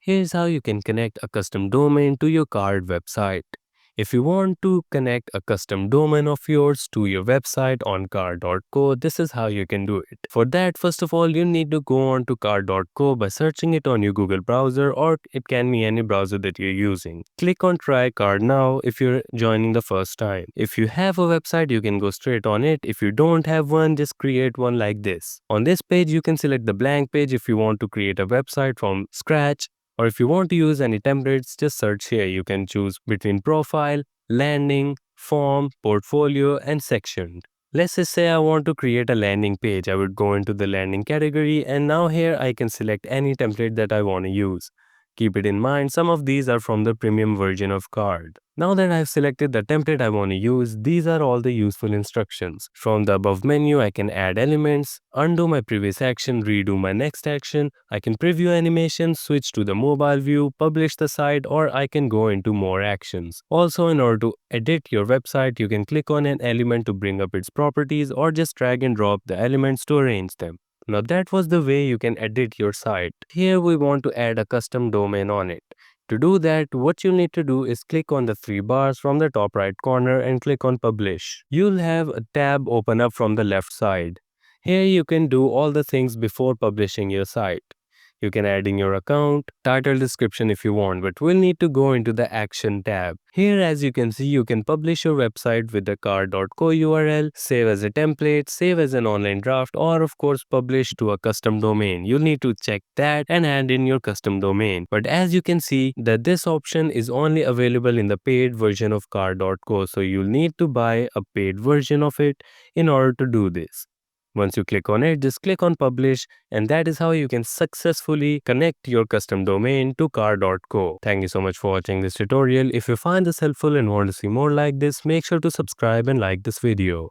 Here's how you can connect a custom domain to your card website. If you want to connect a custom domain of yours to your website on card.co, this is how you can do it. For that, first of all, you need to go on to card.co by searching it on your Google browser, or it can be any browser that you're using. Click on Try Card Now if you're joining the first time. If you have a website, you can go straight on it. If you don't have one, just create one like this. On this page, you can select the blank page if you want to create a website from scratch. Or if you want to use any templates, just search here. You can choose between profile, landing, form, portfolio, and section. Let's just say I want to create a landing page. I would go into the landing category, and now here I can select any template that I want to use. Keep it in mind, some of these are from the premium version of Card. Now that I've selected the template I want to use, these are all the useful instructions. From the above menu, I can add elements, undo my previous action, redo my next action. I can preview animation, switch to the mobile view, publish the site, or I can go into more actions. Also, in order to edit your website, you can click on an element to bring up its properties, or just drag and drop the elements to arrange them. Now that was the way you can edit your site. Here we want to add a custom domain on it. To do that, what you'll need to do is click on the three bars from the top right corner and click on Publish. You'll have a tab open up from the left side. Here you can do all the things before publishing your site. You can add in your account, title, description if you want, but we'll need to go into the Action tab. Here, as you can see, you can publish your website with the card.co URL, save as a template, save as an online draft, or of course publish to a custom domain. You'll need to check that and add in your custom domain. But as you can see that this option is only available in the paid version of card.co, so you'll need to buy a paid version of it in order to do this. Once you click on it, just click on Publish, and that is how you can successfully connect your custom domain to card.co. Thank you so much for watching this tutorial. If you find this helpful and want to see more like this, make sure to subscribe and like this video.